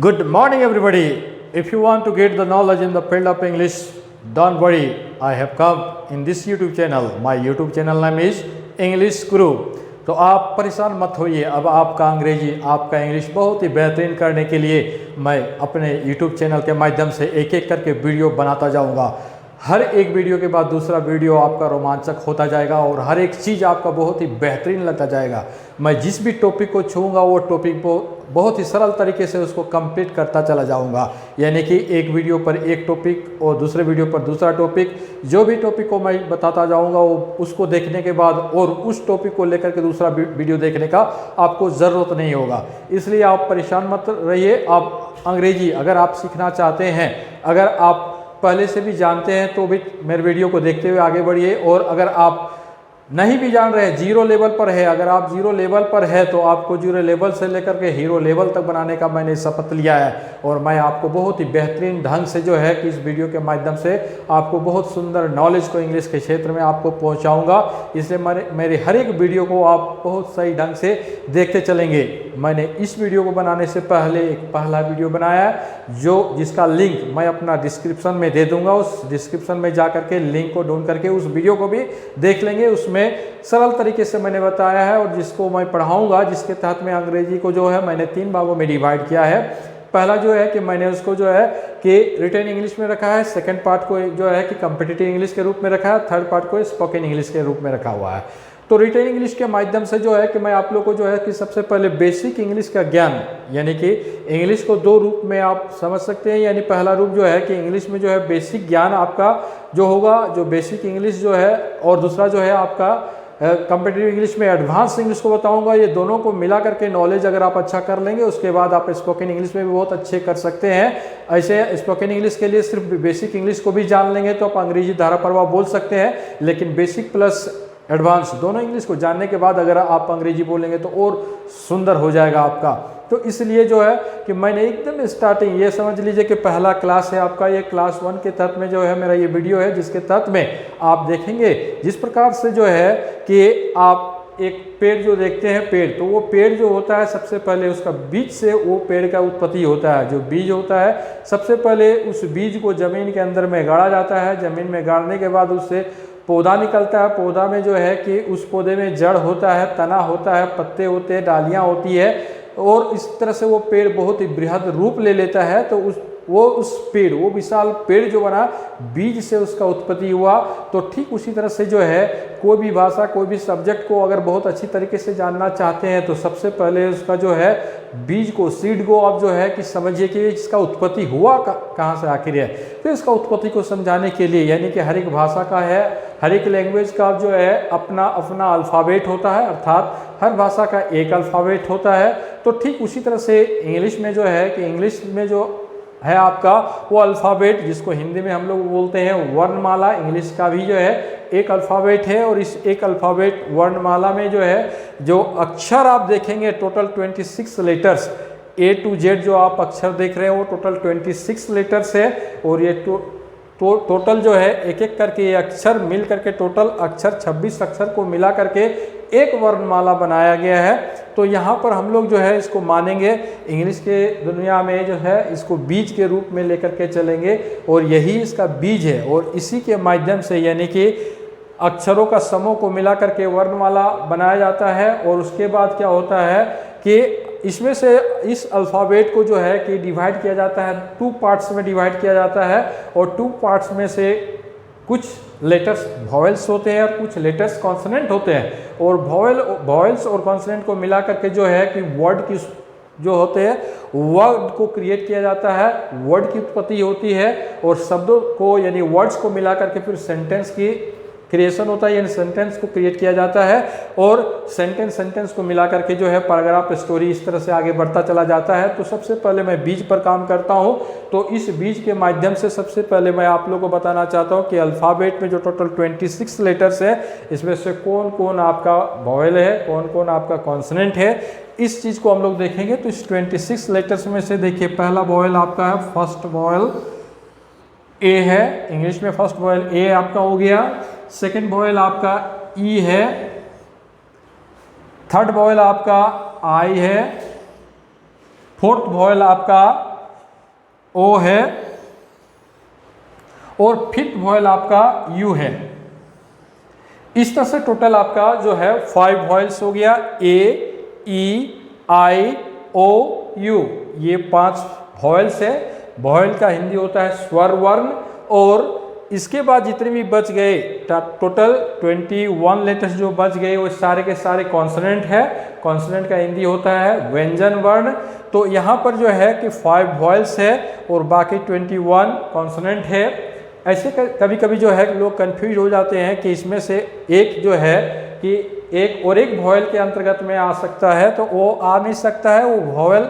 Good morning, everybody. If you want to get the knowledge in the field of English, don't worry. I have come in this YouTube channel. My YouTube channel name is English Guru. तो आप परेशान मत होइए। अब आपका अंग्रेजी, आपका English बहुत ही बेहतरीन करने के लिए मैं अपने YouTube चैनल के माध्यम से एक एक करके वीडियो बनाता जाऊंगा। हर एक वीडियो के बाद दूसरा वीडियो आपका रोमांचक होता जाएगा और हर एक चीज़ आपका बहुत ही बेहतरीन लगता जाएगा। मैं जिस भी टॉपिक को छूँगा वो टॉपिक को बहुत ही सरल तरीके से उसको कंप्लीट करता चला जाऊंगा। यानी कि एक वीडियो पर एक टॉपिक और दूसरे वीडियो पर दूसरा टॉपिक, जो भी टॉपिक को मैं बताता जाऊंगा वो उसको देखने के बाद और उस टॉपिक को लेकर के दूसरा वीडियो देखने का आपको ज़रूरत नहीं होगा। इसलिए आप परेशान मत रहिए। आप अंग्रेजी अगर आप सीखना चाहते हैं, अगर आप पहले से भी जानते हैं तो भी मेरे वीडियो को देखते हुए आगे बढ़िए। और अगर आप नहीं भी जान रहे हैं, जीरो लेवल पर है, अगर आप जीरो लेवल पर है तो आपको जीरो लेवल से लेकर के हीरो लेवल तक बनाने का मैंने शपथ लिया है। और मैं आपको बहुत ही बेहतरीन ढंग से जो है कि इस वीडियो के माध्यम से आपको बहुत सुंदर नॉलेज को इंग्लिश के क्षेत्र में आपको पहुंचाऊंगा। इसलिए मेरे हर एक वीडियो को आप बहुत सही ढंग से देखते चलेंगे। मैंने इस वीडियो को बनाने से पहले एक पहला वीडियो बनाया है जिसका लिंक मैं अपना डिस्क्रिप्शन में दे दूंगा। उस डिस्क्रिप्शन में जा करके लिंक को ढूंढ करके उस वीडियो को भी देख लेंगे। उसमें सरल तरीके से मैंने बताया है और जिसको मैं पढ़ाऊंगा, जिसके तहत मैं अंग्रेजी को जो है मैंने 3 भागों में डिवाइड किया है। पहला जो है कि मैंने उसको जो है कि रिटन इंग्लिश में रखा है, सेकंड पार्ट को जो है कि कॉम्पिटिटिव इंग्लिश के रूप में रखा है, थर्ड पार्ट को स्पोकन इंग्लिश के रूप में रखा हुआ है। तो रिटन इंग्लिश के माध्यम से जो है कि मैं आप लोग को जो है कि सबसे पहले बेसिक इंग्लिश का ज्ञान, यानी कि इंग्लिश को 2 रूप में आप समझ सकते हैं। यानी पहला रूप जो है कि इंग्लिश में जो है बेसिक ज्ञान आपका जो होगा, जो बेसिक इंग्लिश जो है, और दूसरा जो है आपका कॉम्पिटिटिव इंग्लिश में एडवांस इंग्लिश को बताऊंगा। ये दोनों को मिला करके नॉलेज अगर आप अच्छा कर लेंगे उसके बाद आप स्पोकन इंग्लिश में भी बहुत अच्छे कर सकते हैं। ऐसे स्पोकन इंग्लिश के लिए सिर्फ बेसिक इंग्लिश को भी जान लेंगे तो आप अंग्रेजी धारा प्रवाह बोल सकते हैं, लेकिन बेसिक प्लस एडवांस दोनों इंग्लिश को जानने के बाद अगर आप अंग्रेजी बोलेंगे तो और सुंदर हो जाएगा आपका। तो इसलिए जो है कि मैंने एकदम स्टार्टिंग, ये समझ लीजिए कि पहला क्लास है आपका, ये क्लास 1 के तहत में जो है मेरा ये वीडियो है, जिसके तहत में आप देखेंगे जिस प्रकार से जो है कि आप एक पेड़ जो देखते हैं, पेड़, तो वो पेड़ जो होता है सबसे पहले उसका बीज से वो पेड़ का उत्पत्ति होता है। जो बीज होता है सबसे पहले उस बीज को जमीन के अंदर में गाड़ा जाता है। जमीन में गाड़ने के बाद उससे पौधा निकलता है। पौधा में जो है कि उस पौधे में जड़ होता है, तना होता है, पत्ते होते हैं, डालियाँ होती है और इस तरह से वो पेड़ बहुत ही बृहद रूप ले लेता है। तो उस पेड़, वो विशाल पेड़ जो बना, बीज से उसका उत्पत्ति हुआ। तो ठीक उसी तरह से जो है कोई भी भाषा, कोई भी सब्जेक्ट को अगर बहुत अच्छी तरीके से जानना चाहते हैं तो सबसे पहले उसका जो है बीज को, सीड को आप जो है कि समझिए कि इसका उत्पत्ति हुआ कहाँ से आखिर है। तो इसका उत्पत्ति को समझाने के लिए, यानी कि हर एक भाषा का है, हर एक लैंग्वेज का जो है अपना अपना अल्फ़ाबेट होता है, अर्थात हर भाषा का एक अल्फ़ाबेट होता है। तो ठीक उसी तरह से इंग्लिश में जो है कि इंग्लिश में जो है आपका वो अल्फ़ाबेट, जिसको हिंदी में हम लोग बोलते हैं वर्णमाला, इंग्लिश का भी जो है एक अल्फ़ाबेट है। और इस एक अल्फ़ाबेट वर्णमाला में जो है जो अक्षर आप देखेंगे total 26 letters, A to Z जो आप अक्षर देख रहे हैं वो टोटल 26 लेटर्स है। और ये टोटल जो है एक एक करके ये अक्षर मिल करके टोटल अक्षर 26 अक्षर को मिला करके एक वर्णमाला बनाया गया है। तो यहाँ पर हम लोग जो है इसको मानेंगे, इंग्लिश के दुनिया में जो है इसको बीज के रूप में लेकर के चलेंगे और यही इसका बीज है। और इसी के माध्यम से यानी कि अक्षरों का समूह को मिला करके वर्णमाला बनाया जाता है। और उसके बाद क्या होता है कि इसमें से इस अल्फ़ाबेट को जो है कि डिवाइड किया जाता है, 2 पार्ट्स में डिवाइड किया जाता है। और 2 पार्ट्स में से कुछ लेटर्स वॉवेल्स होते हैं और कुछ लेटर्स कॉन्सोनेंट होते हैं। और वॉवेल्स और कॉन्सोनेंट को मिला करके जो है कि वर्ड की जो होते हैं वर्ड को क्रिएट किया जाता है, वर्ड की उत्पत्ति होती है। और शब्दों को यानी वर्ड्स को मिला करके फिर सेंटेंस की क्रिएशन होता है, यानी सेंटेंस को क्रिएट किया जाता है। और सेंटेंस को मिला करके जो है पैराग्राफ, स्टोरी इस तरह से आगे बढ़ता चला जाता है। तो सबसे पहले मैं बीज पर काम करता हूँ। तो इस बीज के माध्यम से सबसे पहले मैं आप लोगों को बताना चाहता हूँ कि अल्फ़ाबेट में जो टोटल 26 लेटर्स है, इसमें से कौन कौन आपका वॉवेल है, कौन कौन आपका कॉन्सोनेंट है, इस चीज़ को हम लोग देखेंगे। तो इस 26 लेटर्स में से देखिए पहला वॉवेल आपका है, फर्स्ट वॉवेल ए है, इंग्लिश में फर्स्ट वॉवेल ए आपका हो गया। सेकंड वॉवेल आपका ई है, थर्ड वॉवेल आपका आई है, फोर्थ वॉयल आपका ओ है और फिफ्थ वॉयल आपका यू है। इस तरह से टोटल आपका जो है 5 वॉयल्स हो गया, ए, ई, आई, ओ, यू, ये 5 वॉयल्स है। वॉयल का हिंदी होता है स्वर वर्ण, और इसके बाद जितने भी बच गए टोटल 21 लेटर्स जो बच गए वो सारे के सारे कॉन्सोनेंट है। कॉन्सोनेंट का हिंदी होता है व्यंजन वर्ण। तो यहाँ पर जो है कि 5 वॉयल्स है और बाकी 21 कॉन्सोनेंट है। ऐसे कभी कभी जो है लोग कंफ्यूज हो जाते हैं कि इसमें से एक जो है कि एक और एक वॉयल के अंतर्गत में आ सकता है, तो वो आ नहीं सकता है। वो वॉयल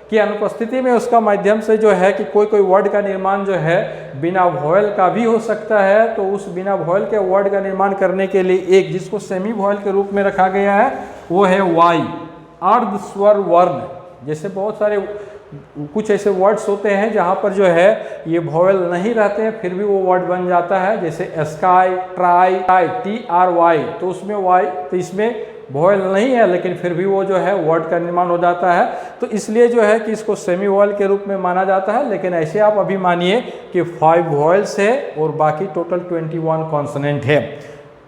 की अनुपस्थिति में उसका माध्यम से जो है कि कोई कोई वर्ड का निर्माण जो है बिना वॉयल का भी हो सकता है। तो उस बिना वॉयल के वर्ड का निर्माण करने के लिए एक जिसको सेमी वॉयल के रूप में रखा गया है वो है वाई, अर्ध स्वर वर्ण। जैसे बहुत सारे कुछ ऐसे वर्ड्स होते हैं जहाँ पर जो है ये वॉयल नहीं रहते हैं फिर भी वो वर्ड बन जाता है, जैसे स्काई, ट्राई, TRY, तो उसमें वाई, तो इसमें वॉयल नहीं है लेकिन फिर भी वो जो है वर्ड का निर्माण हो जाता है। तो इसलिए जो है कि इसको सेमी वॉयल के रूप में माना जाता है। लेकिन ऐसे आप अभी मानिए कि 5 वॉयल्स है और बाकी टोटल 21 कॉन्सोनेंट है।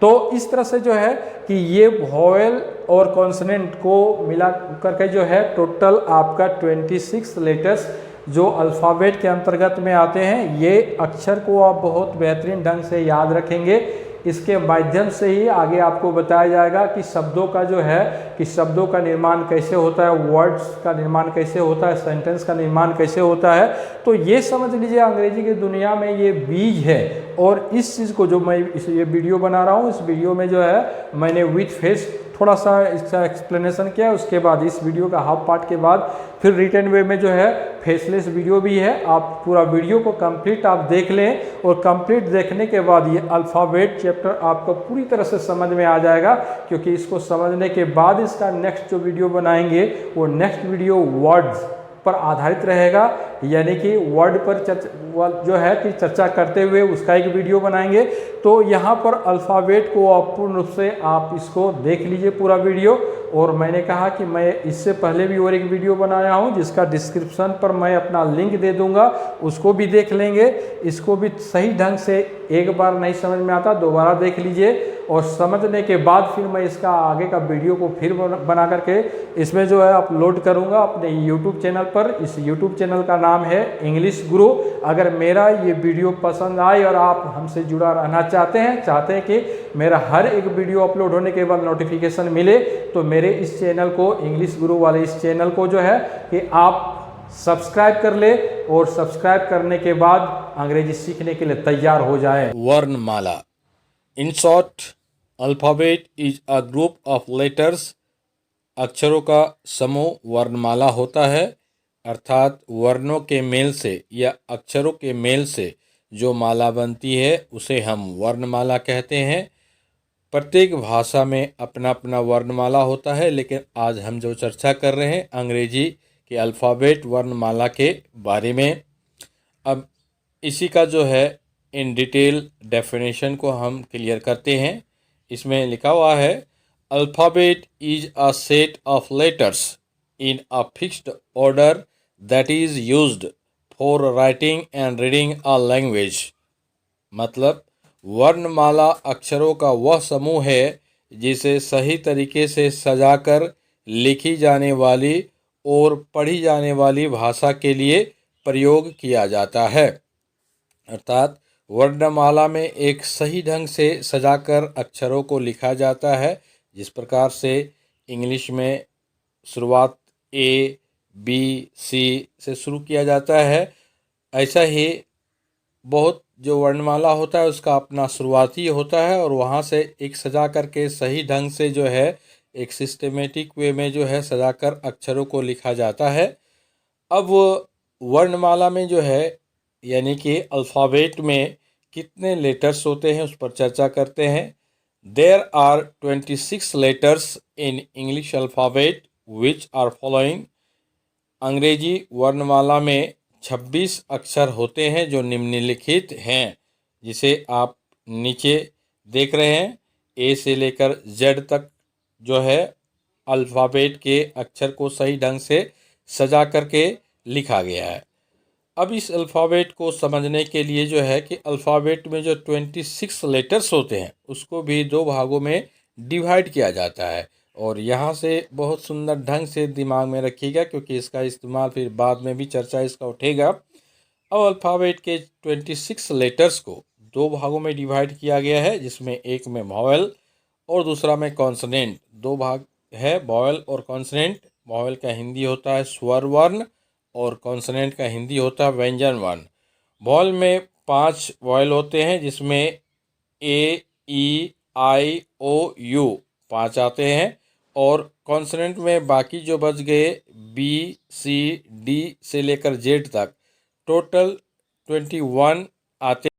तो इस तरह से जो है कि ये वॉयल और कॉन्सोनेंट को मिला करके जो है टोटल आपका 26 लेटर्स जो अल्फ़ाबेट के अंतर्गत में आते हैं। ये अक्षर को आप बहुत बेहतरीन ढंग से याद रखेंगे। इसके माध्यम से ही आगे आपको बताया जाएगा कि शब्दों का जो है कि शब्दों का निर्माण कैसे होता है, वर्ड्स का निर्माण कैसे होता है, सेंटेंस का निर्माण कैसे होता है। तो ये समझ लीजिए अंग्रेजी की दुनिया में ये बीज है। और इस चीज़ को जो मैं ये वीडियो बना रहा हूँ, इस वीडियो में जो है मैंने विथ फेस थोड़ा सा इसका एक्सप्लेनेशन किया है। उसके बाद इस वीडियो का हाफ पार्ट के बाद फिर रिटर्न वे में जो है फेसलेस वीडियो भी है। आप पूरा वीडियो को कंप्लीट आप देख लें और कंप्लीट देखने के बाद ये अल्फ़ाबेट चैप्टर आपको पूरी तरह से समझ में आ जाएगा, क्योंकि इसको समझने के बाद इसका नेक्स्ट जो वीडियो बनाएंगे वो नेक्स्ट वीडियो वर्ड्स पर आधारित रहेगा। यानी कि वर्ड पर जो है कि चर्चा करते हुए उसका एक वीडियो बनाएंगे। तो यहाँ पर अल्फ़ाबेट को आप पूर्ण रूप से आप इसको देख लीजिए पूरा वीडियो। और मैंने कहा कि मैं इससे पहले भी और एक वीडियो बनाया हूँ जिसका डिस्क्रिप्शन पर मैं अपना लिंक दे दूँगा, उसको भी देख लेंगे। इसको भी सही ढंग से एक बार नहीं समझ में आता दोबारा देख लीजिए, और समझने के बाद फिर मैं इसका आगे का वीडियो को फिर बना करके इसमें जो है अपलोड करूँगा अपने यूट्यूब चैनल पर। इस यूट्यूब चैनल का नाम है इंग्लिश गुरु। अगर मेरा ये वीडियो पसंद आए और आप हमसे जुड़ा रहना चाहते हैं कि मेरा हर एक वीडियो अपलोड होने के बाद नोटिफिकेशन मिले, तो मेरे इस चैनल को, इंग्लिश गुरु वाले इस चैनल को जो है कि आप सब्सक्राइब कर ले, और सब्सक्राइब करने के बाद अंग्रेजी सीखने के लिए तैयार हो जाए। वर्णमाला, in short, alphabet is a group of letters. अक्षरों का समूह वर्णमाला होता है, अर्थात वर्णों के मेल से या अक्षरों के मेल से जो माला बनती है उसे हम वर्णमाला कहते हैं। प्रत्येक भाषा में अपना अपना वर्णमाला होता है, लेकिन आज हम जो चर्चा कर रहे हैं अंग्रेजी के अल्फ़ाबेट वर्णमाला के बारे में। अब इसी का जो है इन डिटेल डेफिनेशन को हम क्लियर करते हैं। इसमें लिखा हुआ है, alphabet is a set of letters in a fixed order that is used for writing and reading a language. मतलब वर्णमाला अक्षरों का वह समूह है जिसे सही तरीके से सजाकर लिखी जाने वाली और पढ़ी जाने वाली भाषा के लिए प्रयोग किया जाता है। अर्थात वर्णमाला में एक सही ढंग से सजाकर अक्षरों को लिखा जाता है। जिस प्रकार से इंग्लिश में शुरुआत A, B, C से शुरू किया जाता है, ऐसा ही बहुत जो वर्णमाला होता है उसका अपना शुरुआती होता है, और वहाँ से एक सजा करके सही ढंग से जो है एक सिस्टमेटिक वे में जो है सजाकर अक्षरों को लिखा जाता है। अब वर्णमाला में जो है यानी कि अल्फ़ाबेट में कितने लेटर्स होते हैं उस पर चर्चा करते हैं। There are 26 letters in English alphabet which are following. अंग्रेजी वर्णमाला में 26 अक्षर होते हैं जो निम्नलिखित हैं, जिसे आप नीचे देख रहे हैं। ए से लेकर जेड तक जो है अल्फ़ाबेट के अक्षर को सही ढंग से सजा करके लिखा गया है। अब इस अल्फ़ाबेट को समझने के लिए जो है कि अल्फ़ाबेट में जो 26 लेटर्स होते हैं उसको भी दो भागों में डिवाइड किया जाता है, और यहाँ से बहुत सुंदर ढंग से दिमाग में रखिएगा क्योंकि इसका इस्तेमाल फिर बाद में भी चर्चा इसका उठेगा। अब अल्फ़ाबेट के 26 लेटर्स को दो भागों में डिवाइड किया गया है, जिसमें एक में वॉवेल और दूसरा में कॉन्सोनेंट। दो भाग है वॉवेल और कॉन्सोनेंट। वॉवेल का हिंदी होता है स्वर वर्ण और कॉन्सोनेंट का हिंदी होता है व्यंजन वर्ण। वॉवेल में 5 वॉवेल होते हैं, जिसमें ए, ई, आई, ओ, यू 5 आते हैं, और कॉन्सोनेंट में बाकी जो बच गए बी, सी, डी से लेकर जेड तक टोटल 21 आते